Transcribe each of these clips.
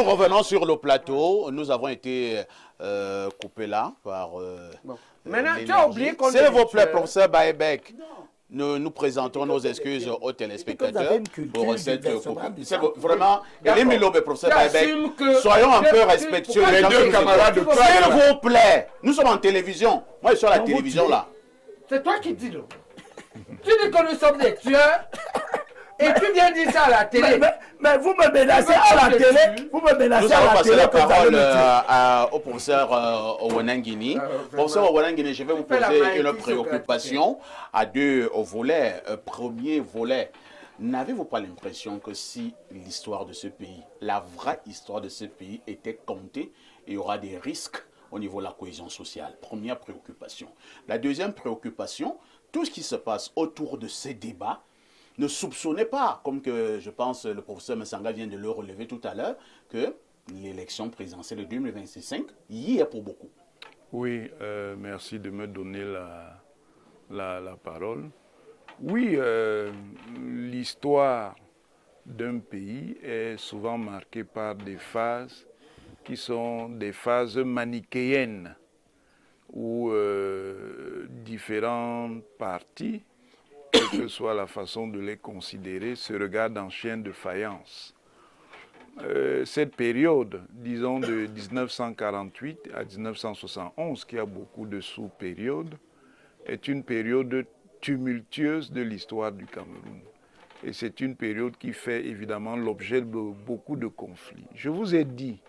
nous revenons sur le plateau. Nous avons été coupés là par... Bon. Maintenant, tu as oublié qu'on... S'il vous plaît, professeur Baebek, nous présentons nos excuses aux téléspectateurs pour cette coupure. Vraiment, professeur Baebek, soyons un peu respectueux. Les deux camarades de classe. S'il vous plaît, nous sommes en télévision. Moi, je suis à la télévision là. C'est toi qui dis, là. Tu dis que nous sommes des tueurs. Et tu viens dire ça à la télé. Mais vous me menacez à la télé. Vous me menacez à la télé. Nous allons passer la parole au professeur Owenangini. Professeur Owenangini, je vais vous poser une préoccupation à deux volets. Premier volet, n'avez-vous pas l'impression que si l'histoire de ce pays, la vraie histoire de ce pays était comptée, il y aura des risques au niveau de la cohésion sociale? Première préoccupation. La deuxième préoccupation, tout ce qui se passe autour de ces débats, ne soupçonnez pas, comme que je pense le professeur Messanga vient de le relever tout à l'heure, que l'élection présidentielle de 2025 y est pour beaucoup. Oui, merci de me donner la parole. Oui, l'histoire d'un pays est souvent marquée par des phases qui sont des phases manichéennes, où différents partis, quelle que soit la façon de les considérer, se regardent en chien de faïence. Cette période, disons de 1948 à 1971, qui a beaucoup de sous-périodes, est une période tumultueuse de l'histoire du Cameroun. Et c'est une période qui fait évidemment l'objet de beaucoup de conflits. Je vous ai dit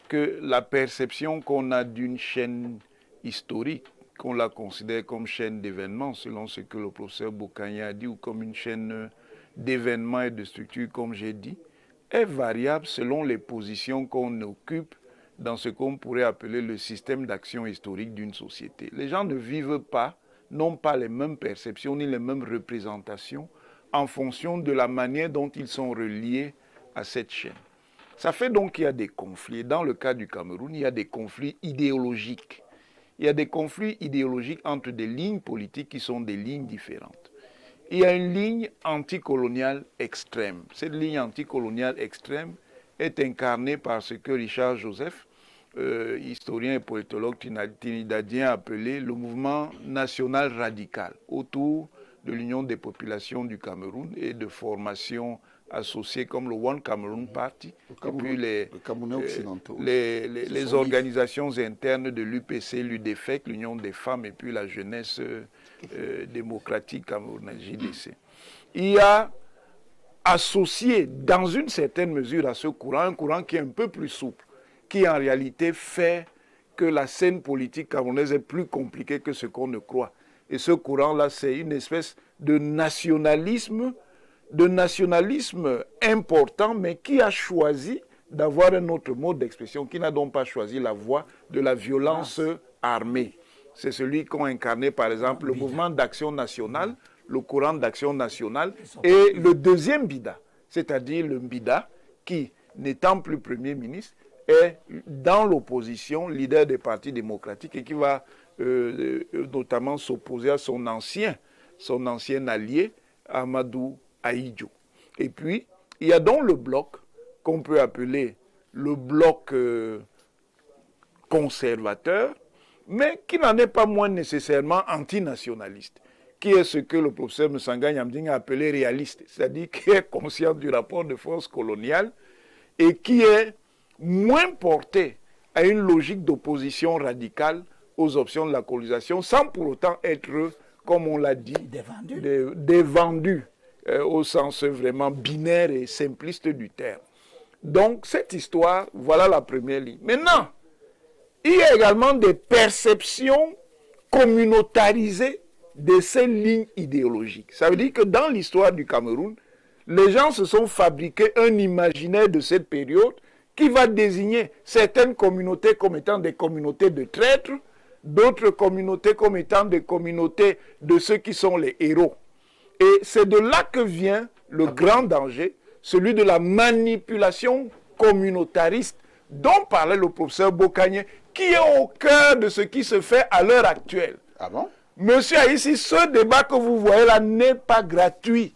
que la perception qu'on a d'une chaîne historique, qu'on la considère comme chaîne d'événements, selon ce que le professeur Bokanya a dit, ou comme une chaîne d'événements et de structures, comme j'ai dit, est variable selon les positions qu'on occupe dans ce qu'on pourrait appeler le système d'action historique d'une société. Les gens ne vivent pas, n'ont pas les mêmes perceptions ni les mêmes représentations en fonction de la manière dont ils sont reliés à cette chaîne. Ça fait donc qu'il y a des conflits. Dans le cas du Cameroun, il y a des conflits idéologiques. Il y a des conflits idéologiques entre des lignes politiques qui sont des lignes différentes. Il y a une ligne anticoloniale extrême. Cette ligne anticoloniale extrême est incarnée par ce que Richard Joseph, historien et politologue trinidadien, a appelé le mouvement national radical autour de l'Union des populations du Cameroun et de formations associées comme le One Cameroon Party, et puis les organisations internes de l'UPC, l'UDFEC, l'Union des femmes et puis la jeunesse démocratique camerounaise, JDC. Il y a associé dans une certaine mesure à ce courant, un courant qui est un peu plus souple, qui en réalité fait que la scène politique camerounaise est plus compliquée que ce qu'on ne croit. Et ce courant-là, c'est une espèce de nationalisme important, mais qui a choisi d'avoir un autre mode d'expression, qui n'a donc pas choisi la voie de la violence armée. C'est celui qu'ont incarné, par exemple, le mouvement d'action nationale, le courant d'action nationale, et le deuxième Bida, c'est-à-dire le Bida, qui, n'étant plus Premier ministre, est dans l'opposition, leader des partis démocratiques, et qui va notamment s'opposer à son ancien allié, Amadou Ahidjo. Et puis, il y a donc le bloc qu'on peut appeler le bloc conservateur, mais qui n'en est pas moins nécessairement antinationaliste, qui est ce que le professeur Messanga Nyamding a appelé réaliste, c'est-à-dire qui est conscient du rapport de force coloniale et qui est moins porté à une logique d'opposition radicale aux options de la colonisation, sans pour autant être, comme on l'a dit, dévendu au sens vraiment binaire et simpliste du terme. Donc, cette histoire, voilà la première ligne. Maintenant, il y a également des perceptions communautarisées de ces lignes idéologiques. Ça veut dire que dans l'histoire du Cameroun, les gens se sont fabriqués un imaginaire de cette période qui va désigner certaines communautés comme étant des communautés de traîtres, d'autres communautés comme étant des communautés de ceux qui sont les héros. Et c'est de là que vient le grand danger, celui de la manipulation communautariste dont parlait le professeur Bokanya, qui est au cœur de ce qui se fait à l'heure actuelle. Ah bon? Monsieur Haïssi, ce débat que vous voyez là n'est pas gratuit.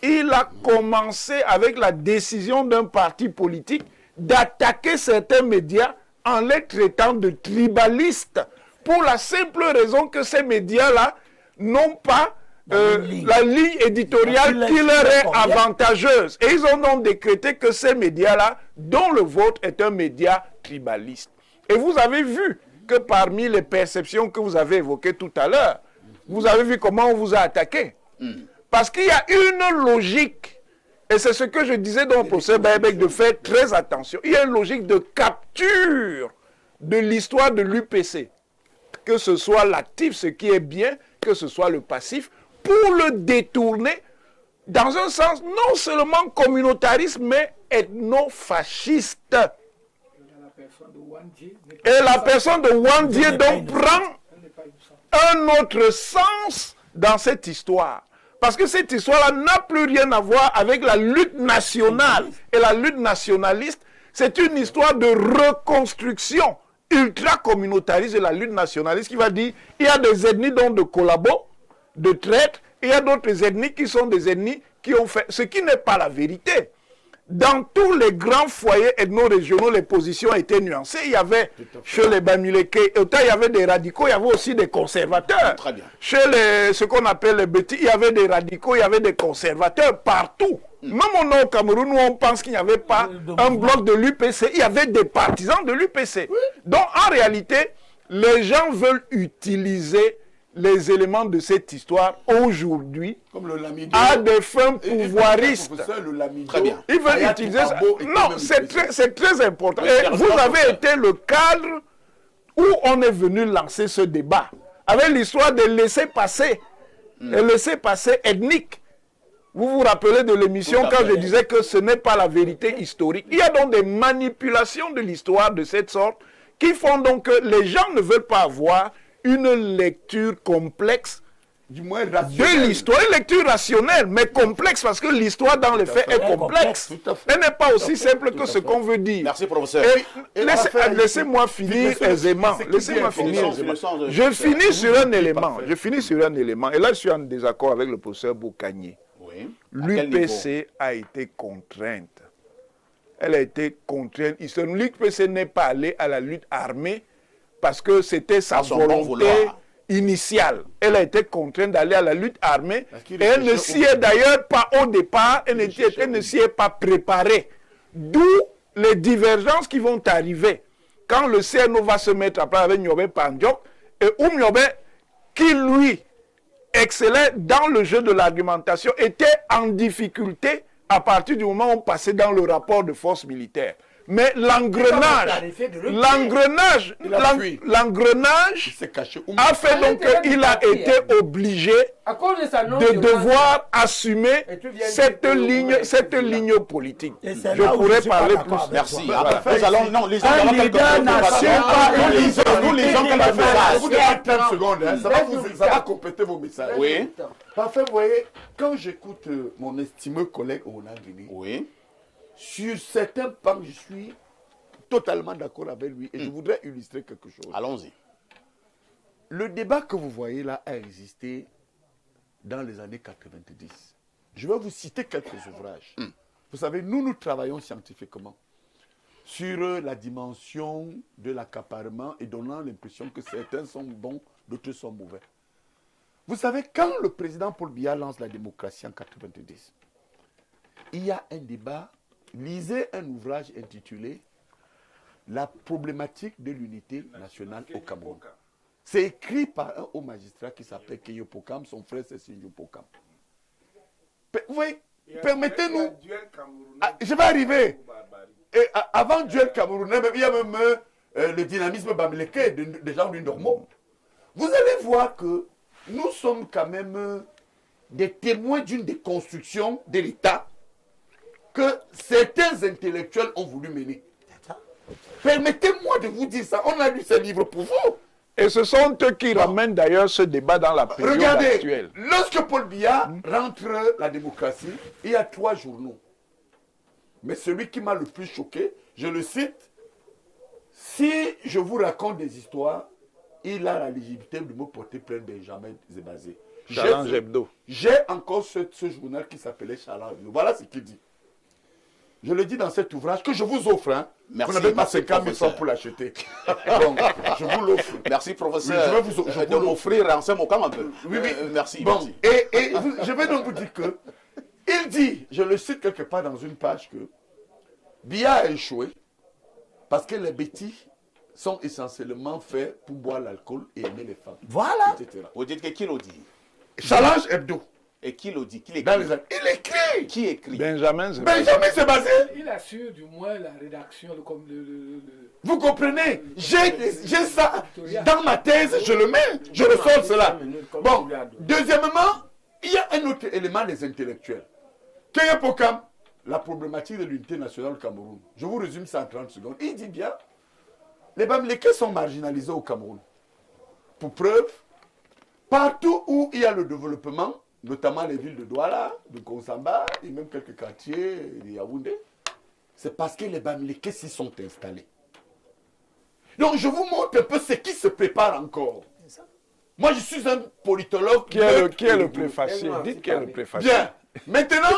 Il a commencé avec la décision d'un parti politique d'attaquer certains médias en les traitant de tribalistes, pour la simple raison que ces médias-là n'ont pas la ligne éditoriale qui leur est avantageuse. Et ils ont donc décrété que ces médias-là, dont le vôtre est un média tribaliste. Et vous avez vu que parmi les perceptions que vous avez évoquées tout à l'heure, vous avez vu comment on vous a attaqué. Parce qu'il y a une logique, et c'est ce que je disais dans le procès Baïbek, de faire très attention. Il y a une logique de capture de l'histoire de l'UPC. Que ce soit l'actif, ce qui est bien, que ce soit le passif, pour le détourner dans un sens non seulement communautariste, mais ethno-fasciste. Et la personne de Wandie donc prend un autre sens dans cette histoire. Parce que cette histoire-là n'a plus rien à voir avec la lutte nationale. Et la lutte nationaliste, c'est une histoire de reconstruction ultra-communautariste de la lutte nationaliste qui va dire il y a des ethnies donc de collabos, de traîtres, et il y a d'autres ethnies qui sont des ethnies qui ont fait... Ce qui n'est pas la vérité. Dans tous les grands foyers ethno-régionaux, les positions étaient nuancées. Il y avait, chez les Bamileke, autant il y avait des radicaux, il y avait aussi des conservateurs. Très bien. Chez ce qu'on appelle les petits, il y avait des radicaux, il y avait des conservateurs partout. Même au Cameroun, où on pense qu'il n'y avait pas un bloc de l'UPC, il y avait des partisans de l'UPC. Oui. Donc, en réalité, les gens veulent utiliser les éléments de cette histoire aujourd'hui à des fins pouvoiristes. Très bien. Ils veulent utiliser ça. Non, c'est très important. Et vous avez été le cadre où on est venu lancer ce débat avec l'histoire de laisser-passer, et laisser-passer ethnique. Vous vous rappelez de l'émission quand je disais que ce n'est pas la vérité historique. Il y a donc des manipulations de l'histoire de cette sorte qui font donc que les gens ne veulent pas avoir une lecture complexe du moins de l'histoire, une lecture rationnelle, mais complexe, parce que l'histoire dans les faits est complexe. Elle n'est pas aussi simple que ce qu'on veut dire. Merci, professeur. Laissez-moi finir aisément. Laissez-moi finir aisément. Je finis sur un élément. Je finis sur un élément. Et là, je suis en désaccord avec le professeur Boukagné. Oui. L'UPC a été contrainte. Elle a été contrainte. L'UPC n'est pas allée à la lutte armée parce que c'était sa volonté initiale. Elle a été contrainte d'aller à la lutte armée et elle ne s'y est d'ailleurs pas au départ, elle ne s'y est pas préparée. D'où les divergences qui vont arriver. Quand le CNO va se mettre à part avec Nyobe Pandjok et Nyobe, qui lui excellait dans le jeu de l'argumentation, était en difficulté à partir du moment où on passait dans le rapport de force militaire. Mais l'engrenage a fait donc qu'il a été obligé de devoir assumer cette ligne politique. Je pourrais parler plus. Merci. Après, nous allons, non, les gens allons quelques nous lisons quelques messages. Vous avez 30 secondes, hein, ça va compléter vos messages. Oui. Parfait, vous voyez, quand j'écoute mon estimeux collègue Onangini, oui. Sur certains pans, je suis totalement d'accord avec lui et je voudrais illustrer quelque chose. Allons-y. Le débat que vous voyez là a existé dans les années 90. Je vais vous citer quelques ouvrages. Vous savez, nous travaillons scientifiquement sur la dimension de l'accaparement et donnant l'impression que certains sont bons, d'autres sont mauvais. Vous savez, quand le président Paul Biya lance la démocratie en 90, il y a un débat. Lisez un ouvrage intitulé « La problématique de l'unité nationale au Cameroun ». C'est écrit par un haut magistrat qui s'appelle Keyo Pokam, son frère c'est Sinjo Pokam. Vous voyez, permettez-nous... je vais arriver. Et avant le duel camerounais, il y a même le dynamisme bamileke des gens du normaux. Vous allez voir que nous sommes quand même des témoins d'une déconstruction de l'État que certains intellectuels ont voulu mener. Permettez-moi de vous dire ça. On a lu ce livre pour vous. Et ce sont eux qui ramènent d'ailleurs ce débat dans la période actuelle. Regardez, lorsque Paul Biya rentre la démocratie, il y a 3 journaux. Mais celui qui m'a le plus choqué, je le cite, si je vous raconte des histoires, il a la légitimité de me porter plainte Benjamin Zebazé. Challenge Hebdo. J'ai encore ce journal qui s'appelait Challenge Hebdo. Voilà ce qu'il dit. je le dis dans cet ouvrage que je vous offre. Hein. Merci, vous n'avez pas merci, 50 000 francs pour l'acheter. Donc, je vous l'offre. Merci, professeur, Oui, je de m'offrir en ce moment un peu. Oui, oui. Merci, Bon, merci. et je vais donc vous dire que il dit, je le cite quelque part dans une page, que Biya a échoué parce que les bêtis sont essentiellement faits pour boire l'alcool et aimer les femmes. Voilà. Etc. Vous dites que qui l'a dit? Challenge Hebdo. Et qui l'a dit? Qui l'écrit? Dans les années. Il écrit. Qui écrit? Benjamin Zema. Benjamin Sébastien. Il assure du moins la rédaction, comme Vous comprenez? J'ai ça dans ma thèse, je le mets, je ressors cela. Bon, deuxièmement, il y a un autre élément des intellectuels. Keye Pokam, la problématique de l'unité nationale au Cameroun. Je vous résume ça en 30 secondes. Il dit bien, les Bamileke sont marginalisés au Cameroun. Pour preuve, partout où il y a le développement, notamment les villes de Douala, de Konsamba, et même quelques quartiers de Yaoundé, c'est parce que les Bamileke s'y sont installés. Donc je vous montre un peu ce qui se prépare encore. Moi je suis un politologue. Qui est le préfacier? Dites qui est le préfacier. Bien. Maintenant,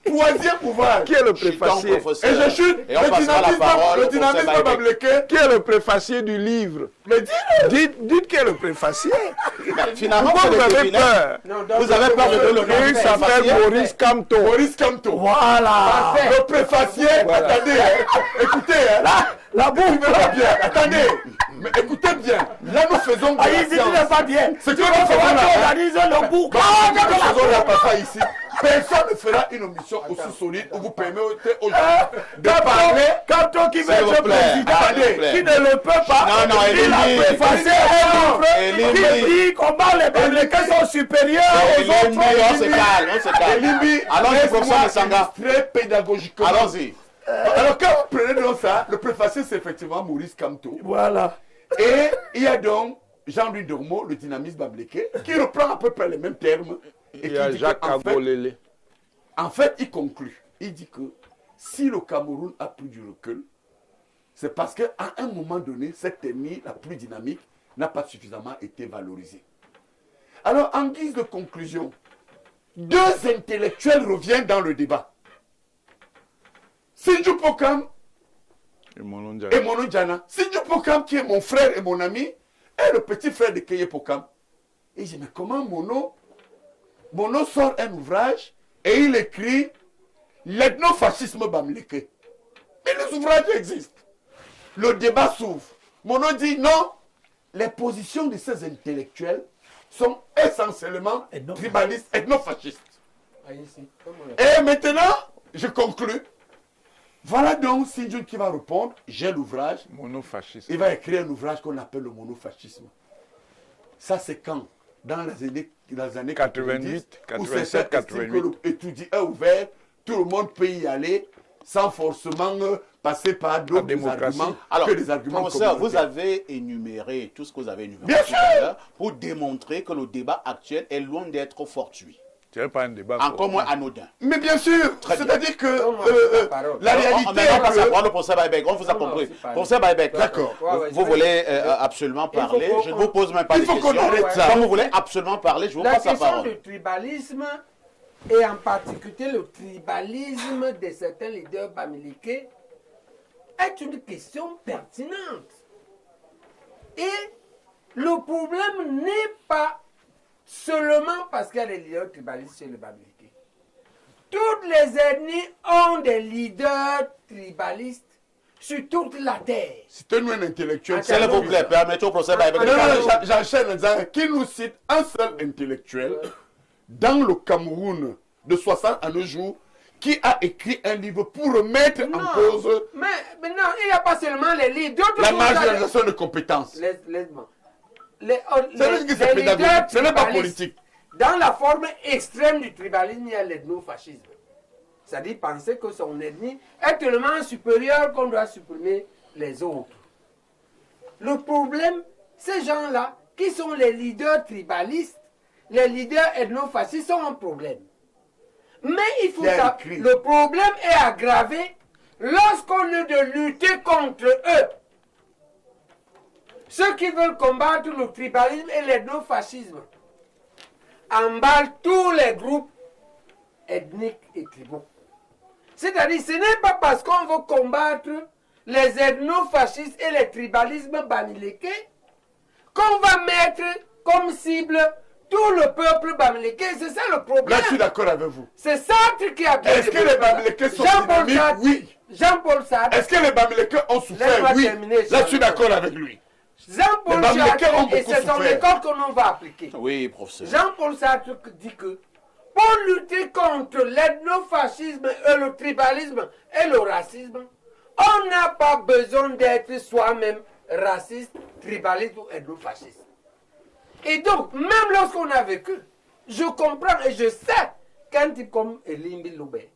troisième ouvrage. Qui est le préfacier? Et je chute le dynamisme Bamileke. Qui est le préfacier du livre? Mais dis-le. Dites qui est le préfacier. Finalement, Pourquoi vous avez peur? Vous avez peur de donner le nom. Il s'appelle Maurice Kamto. Maurice Kamto. Voilà. Le préfacier, Voilà. attendez, hein. Écoutez, hein. La bouffe. Suivez-moi bien, attendez, mais écoutez bien, là nous faisons de Ah, la il dit qu'il n'est science. pas bien. Ce que nous faisons là, hein. Organise le bouc. Nous faisons là, papa, ici. Personne ne fera une omission aussi solide où vous permettez aux gens de parler. Kanto qui veut S'il vous être plaît, président, attendez. qui ne le peut pas. Non, non, il a Elimi. préfacé un livre qui dit comment les Bamileke sont supérieurs aux Elimi, on se autres. calme, on se calme. Elimi, Allons-y, laisse-moi professeur Messanga. illustrer pédagogiquement. Allons-y. Alors quand vous prenez donc ça, le préfacier c'est effectivement Maurice Kamto. Voilà. Et il y a donc Jean-Louis Dormeau, le dynamisme Bamileke, qui reprend à peu près les mêmes termes. Et Il qui y a dit Jacques que, Agolele. en fait, il conclut. Il dit que si le Cameroun a pris du recul, c'est parce qu'à un moment donné, cette ethnie la plus dynamique n'a pas suffisamment été valorisée. Alors, en guise de conclusion, deux intellectuels reviennent dans le débat. Sindju Pokam Et mon et Mono Diana. Sindju Pokam, qui est mon frère et mon ami, est le petit frère de Keye Pokam. Et je dis, mais comment Mono sort un ouvrage et il écrit l'ethnofascisme Bamileke. Mais les ouvrages existent. Le débat s'ouvre. Mono dit non, les positions de ces intellectuels sont essentiellement tribalistes, ethnofascistes. Et maintenant, je conclus. Voilà donc Sindjun qui va répondre. J'ai l'ouvrage. monofasciste. Il va écrire un ouvrage qu'on appelle le monofascisme. Ça, c'est quand? Dans les années 88, 87, 88. que l'étudie est ouvert, tout le monde peut y aller sans forcément passer par d'autres démocratie. arguments Alors, que des arguments professeur, vous communautaires. avez énuméré tout ce que vous avez énuméré Bien tout sûr. à l'heure pour démontrer que le débat actuel est loin d'être fortuit, Ce n'est pas un débat. encore moins anodin. Mais bien sûr, Très bien. c'est-à-dire que la parole. la réalité Maintenant, on passe à est voir que... le professeur Baïbek. On vous a Non, non, compris. c'est pas- Professeur Baïbek, D'accord. vous voulez absolument Il faut parler. qu'on- Je ne vous pose même pas il de faut qu'on questions. arrête ça. Comme vous voulez absolument parler, je vous La passe la question parole. du tribalisme, et en particulier le tribalisme de certains leaders bamileke, est une question pertinente. Et le problème n'est pas seulement parce qu'il y a des leaders tribalistes chez les bamileke. Toutes les ethnies ont des leaders tribalistes sur toute la terre. C'était nous un intellectuel. S'il vous plaît, permettez au professeur Baïbek. Non, non, j'enchaîne en disant qui nous cite un seul intellectuel dans le Cameroun de 60 à nos jours qui a écrit un livre pour remettre en cause mais non, il n'y a pas seulement les leaders. D'autres la choses, marginalisation de compétences. Laisse-moi. Ça veut dire que c'est pédagogique, ce n'est pas politique. Dans la forme extrême du tribalisme, il y a l'ethnofascisme. C'est-à-dire penser que son ethnie est tellement supérieure qu'on doit supprimer les autres. Le problème, ces gens-là, qui sont les leaders tribalistes, les leaders ethnofascistes, sont un problème. Mais il faut savoir, le problème est aggravé lorsqu'au lieu de lutter contre eux, ceux qui veulent combattre le tribalisme et l'ethnofascisme emballent tous les groupes ethniques et tribaux. C'est-à-dire, ce n'est pas parce qu'on veut combattre les ethnofascistes et les tribalismes bamileke qu'on va mettre comme cible tout le peuple bamileke. C'est ça le problème. Là, je suis d'accord avec vous. C'est Sartre qui a bien Est-ce que les Bamileke sont Jean-Paul dynamiques? Sartre. Oui. Jean-Paul Sartre. Est-ce que les Bamileke ont souffert? Laisse-moi Oui. terminer, Là, je suis Jean-Paul. d'accord avec lui. Jean-Paul Les Bamileke ont Sartre, et beaucoup c'est son souffert. école que l'on va appliquer. Oui, professeur. Jean-Paul Sartre dit que pour lutter contre l'ethnofascisme et le tribalisme et le racisme, on n'a pas besoin d'être soi-même raciste, tribaliste ou ethnofasciste. Et donc, même lorsqu'on a vécu, je comprends et je sais qu'un type comme Elimbi Loubet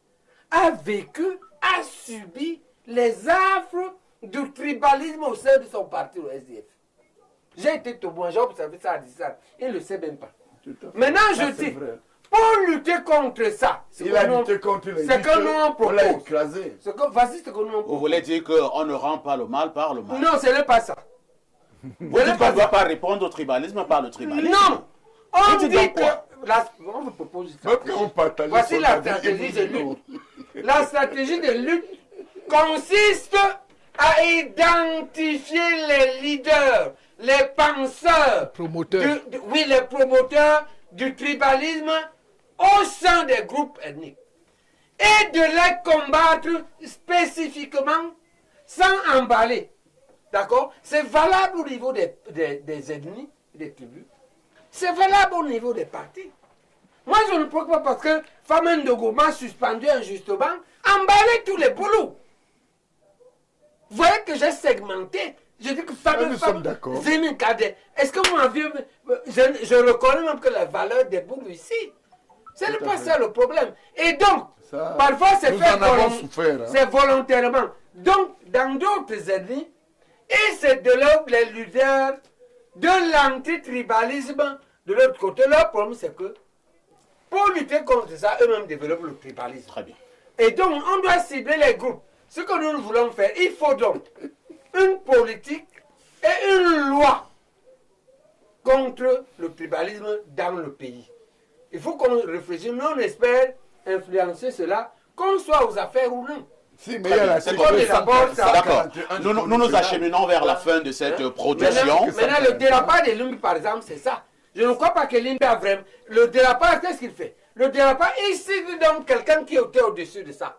a vécu, a subi les affres du tribalisme au sein de son parti, le SDF. J'ai été témoin, j'ai observé ça à distance. Il ne le sait même pas. Maintenant, je dis, pour lutter contre ça, Il a lutté contre les c'est que nous on on l'a propose. écrasé. Voici ce que nous on Vous propose. voulez dire qu'on ne rend pas le mal par le mal? Non, ce n'est pas ça. Vous dites qu'on ne doit pas répondre au tribalisme par le tribalisme? Non, on dites dit donc que... quoi? On vous propose une Même stratégie. quand on partage Voici son la avis, stratégie il de dit non. lutte. La stratégie de lutte consiste à identifier les leaders, les penseurs, Promoteurs. oui, les promoteurs du tribalisme au sein des groupes ethniques et de les combattre spécifiquement sans emballer. D'accord? C'est valable au niveau des ethnies, des tribus. C'est valable au niveau des partis. Moi, je ne préoccupe pas parce que Famen Dogo m'a suspendu injustement, emballer tous les boulots. Vous voyez que j'ai segmenté. Je dis que nous sommes d'accord. Zémi Kade. Est-ce que vous m'avez... Je reconnais même que la valeur des boulots ici. Ce n'est pas ça le problème. Et donc, Ça, parfois c'est nous fait en avons souffert, hein. c'est volontairement. Donc, dans d'autres ethnies, et c'est de là les leaders de l'antitribalisme de l'autre côté. Leur problème, c'est que pour lutter contre ça, eux-mêmes développent le tribalisme. Très bien. Et donc, on doit cibler les groupes. Ce que nous voulons faire, il faut donc une politique et une loi contre le tribalisme dans le pays. Il faut qu'on réfléchisse. Nous, on espère influencer cela, qu'on soit aux affaires ou non. Si, mais il y a la C'est question de d'abord, ça. D'accord. 141 Nous nous acheminons vers la fin de cette production. Maintenant, le dérapage de Lumbi, par exemple, c'est ça. Je ne crois pas que Lumbi a vraiment... Le dérapage, qu'est-ce qu'il fait? Le dérapage, il cible donc quelqu'un qui était au-dessus de ça.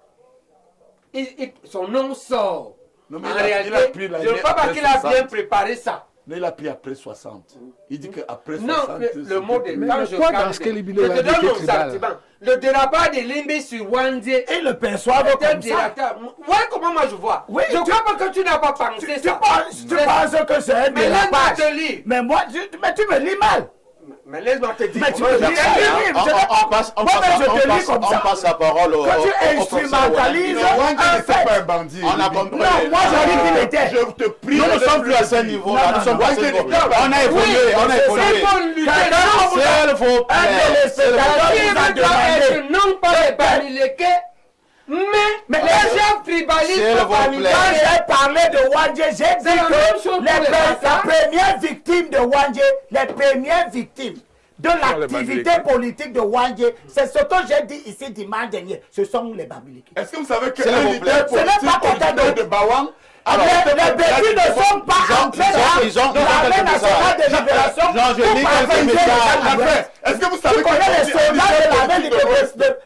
Son nom sort. Non, mais En il a réalité, pris la je ne ligne crois pas après qu'il a 60. bien préparé ça. Mais il a pris après 60. Il dit qu'après 60... Non, le mot de... Mais quand le je quoi regarde- dans ce que Libilo je a te dit donne était mon tribal. sentiment. Le dérapage de Limbi sur Wandé Et le perçoivent est un comme ça. dérateur. Ouais, comment moi je vois? Oui, je ne tu- crois pas que tu n'as pas pensé Tu ça. penses que c'est un Mais laisse-moi dérapage. te lire. Mais moi, mais tu me lis mal. Mais laisse-moi te dire. Mais tu Moi, me je dis, t'ai hein, lu. On passe la parole au Quand tu instrumentalises Wangé un n'était fait. pas un bandit. On a Libye. compris. Non, moi j'ai dit qu'il était. Je te prie. Nous ne de sommes plus à le ce dire. niveau-là. Nous sommes plus à ce non, niveau. non, non. On a évolué, on a C'est évolué. pour lutter. S'il vous plaît. Un téléspectateur Qui vous a doit être demandé. non pas les Bamileke, mais les gens S'il tribalistes vous plaît. Bamileke. Quand j'ai parlé de Wandje, j'ai C'est la même dit chose que pour les la Bassa. première victime de Wandje, les premières victimes de les l'activité Bamileke. politique de Wandje, c'est ce que j'ai dit ici dimanche dernier. Ce sont les Bamileke. Est-ce que vous savez S'il qu'un vous leader plaît. Ce n'est politique pas quelqu'un originaire de d'autre. Bawang... Les bêtises ne sont pas entrés dans l'armée nationale de libération Non, je pour lis parfaire quelques les messages. Alliés. Est-ce que vous Tu savez connais les que soldats de l'armée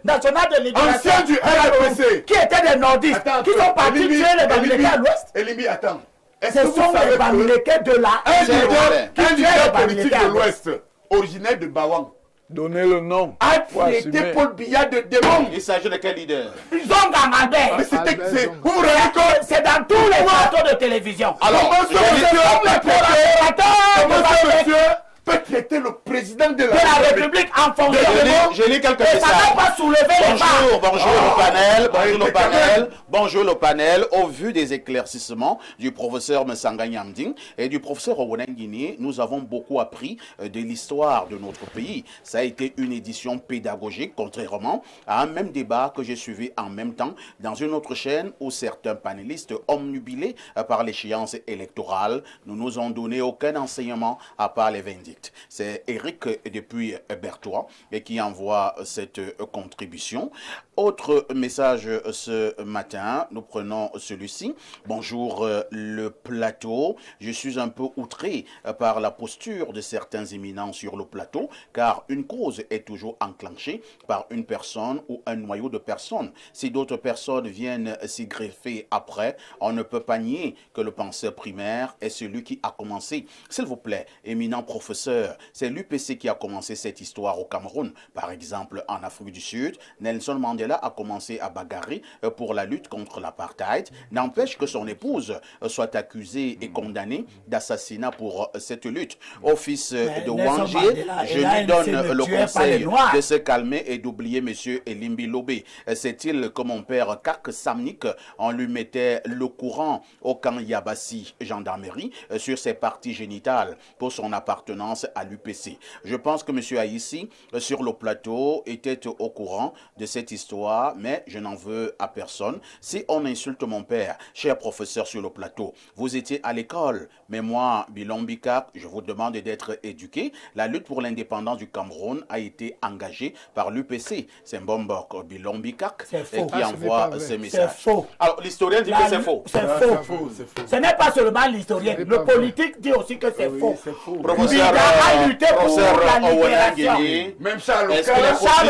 nationale de libération Ancien du RPC. qui étaient des nordistes, qui sont partis tuer les Bamileke à l'ouest? Elimi, attends. Est-ce Ce que vous sont savez les que Bamileke de la un S'il vous plaît. leader politique Bamileke de à l'Ouest, originaire de Bawang, Donnez le nom. a Faut traité assumer. Paul Biya de démon. Il s'agit de quel leader? Ils ont gardé. Mais c'était... Ah, c'est- Vous vous rendez compte? C'est dans tous les plateaux de télévision. Alors, Comment ce je dis- monsieur Comment ce de monsieur peut traiter le président de la la République République en fonction je lis quelques et ça n'a messages. pas soulevé les Bonjour, barres. bonjour le panel, bonjour le mais quand panel, même. bonjour le panel. Au vu des éclaircissements du professeur Msanga Nyamding et du professeur Owonangini, nous avons beaucoup appris de l'histoire de notre pays. Ça a été une édition pédagogique, contrairement à un même débat que j'ai suivi en même temps dans une autre chaîne où certains panélistes omnubilés par l'échéance électorale ne nous ont donné aucun enseignement à part les vindictes. C'est Eric depuis Bertois et qui envoie cette contribution. Autre message ce matin, nous prenons celui-ci. Bonjour le plateau. Je suis un peu outré par la posture de certains éminents sur le plateau, car une cause est toujours enclenchée par une personne ou un noyau de personnes. Si d'autres personnes viennent s'y greffer après, on ne peut pas nier que le penseur primaire est celui qui a commencé. S'il vous plaît, éminent professeur, c'est l'UPC qui a commencé cette histoire au Cameroun. Par exemple, en Afrique du Sud, Nelson Mandela a commencé à bagarrer pour la lutte contre l'apartheid. N'empêche que son épouse soit accusée et condamnée d'assassinat pour cette lutte. Au fils de Wangé, je lui donne le conseil de se calmer et d'oublier M. Elimbi Lobé. C'est-il que mon père Kak Samnik, on lui mettait le courant au camp Yabassi gendarmerie sur ses parties génitales pour son appartenance à l'UPC. Je pense que M. Haïssi, sur le plateau, était au courant de cette histoire, mais je n'en veux à personne. Si on insulte mon père, cher professeur sur le plateau, vous étiez à l'école, mais moi, Bilombikak, je vous demande d'être éduqué. La lutte pour l'indépendance du Cameroun a été engagée par l'UPC. C'est Mbombok Bilombikak qui envoie ces messages. C'est faux. Alors, l'historien dit que c'est faux. C'est faux. Ce n'est pas seulement l'historien. Le politique dit aussi que c'est faux. Professeur a lutté pour la libération. Même Charles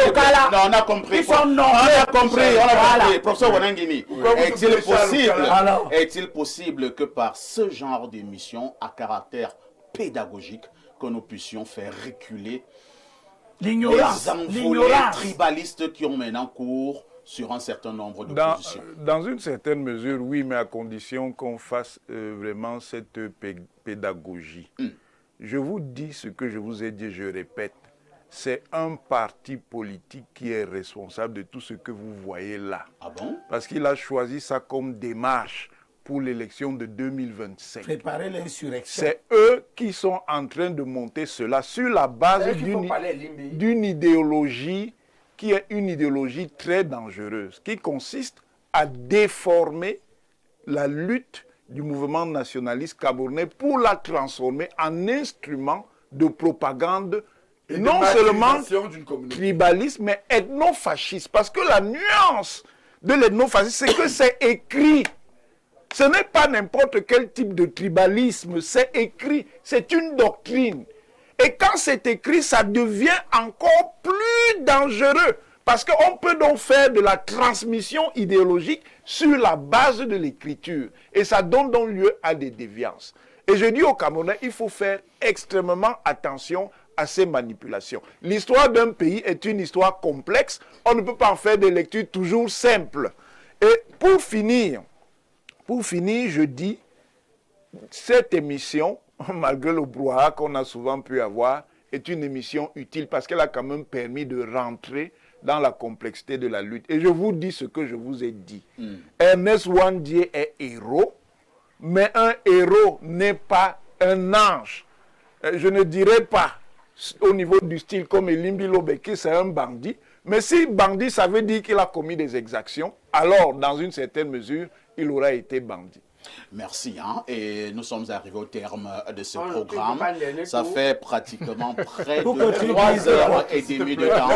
Okala. Non, on a compris. On a compris. Professeur Wanangini, est-il possible que par ce genre d'émission à caractère pédagogique, que nous puissions faire reculer l'ignorance, les envolées tribalistes qui ont maintenant cours sur un certain nombre de positions? Dans une certaine mesure, oui, mais à condition qu'on fasse vraiment cette pédagogie. Je vous dis ce que je vous ai dit, je répète. C'est un parti politique qui est responsable de tout ce que vous voyez là. Ah bon? Parce qu'il a choisi ça comme démarche pour l'élection de 2027. Préparer l'insurrection. C'est eux qui sont en train de monter cela sur la base d'une idéologie qui est une idéologie très dangereuse, qui consiste à déformer la lutte du mouvement nationaliste camerounais pour la transformer en instrument de propagande non seulement tribaliste, mais ethno-fasciste. Parce que la nuance de l'ethno-fascisme, c'est que c'est écrit. Ce n'est pas n'importe quel type de tribalisme, c'est écrit. C'est une doctrine. Et quand c'est écrit, ça devient encore plus dangereux. Parce qu'on peut donc faire de la transmission idéologique sur la base de l'écriture. Et ça donne donc lieu à des déviances. Et je dis aux Camerounais, il faut faire extrêmement attention à ces manipulations. L'histoire d'un pays est une histoire complexe. On ne peut pas en faire des lectures toujours simples. Et pour finir, je dis, cette émission, malgré le brouhaha qu'on a souvent pu avoir, est une émission utile parce qu'elle a quand même permis de rentrer dans la complexité de la lutte. Et je vous dis ce que je vous ai dit. Ernest Ouandié est héros, mais un héros n'est pas un ange. Je ne dirais pas au niveau du style comme Elimbi Lobé, qui c'est un bandit. Mais si bandit, ça veut dire qu'il a commis des exactions, alors, dans une certaine mesure, il aura été bandit. Merci. Et nous sommes arrivés au terme de ce programme. Ça fait pratiquement près de 3 heures et demie de temps.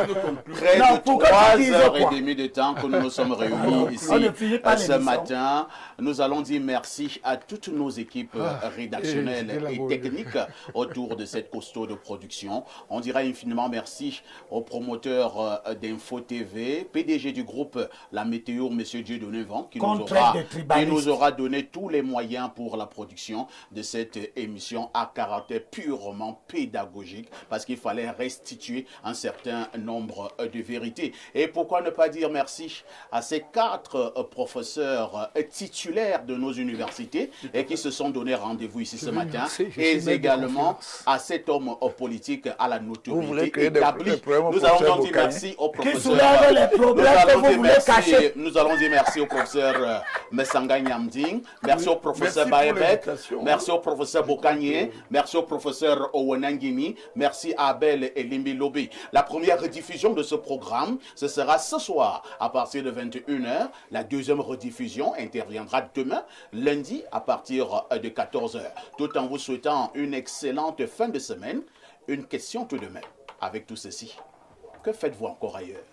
Près de 3 heures et demie de temps que nous nous sommes réunis ici ce matin. Nous allons dire merci à toutes nos équipes rédactionnelles et techniques autour de cette costaud de production. On dira infiniment merci au promoteur d'Info TV, PDG du groupe La Météo, M. Dieudonné Vent, qui nous aura donné tous les moyens pour la production de cette émission à caractère purement pédagogique, parce qu'il fallait restituer un certain nombre de vérités. Et pourquoi ne pas dire merci à ces 4 professeurs titulaires de nos universités et qui se sont donné rendez-vous ici ce matin, et également à cet homme politique à la notoriété établie. Nous allons donc dire merci au professeur. Nous allons dire merci au professeur Messanga Nyamding. Merci au professeur Baebek, merci au professeur Bokanye, merci au professeur Owenangimi, merci à Abel et Limbi Lobé. La première rediffusion de ce programme, ce sera ce soir à partir de 21h. La deuxième rediffusion interviendra demain, lundi, à partir de 14h. Tout en vous souhaitant une excellente fin de semaine. Une question tout de même. Avec tout ceci, que faites-vous encore ailleurs?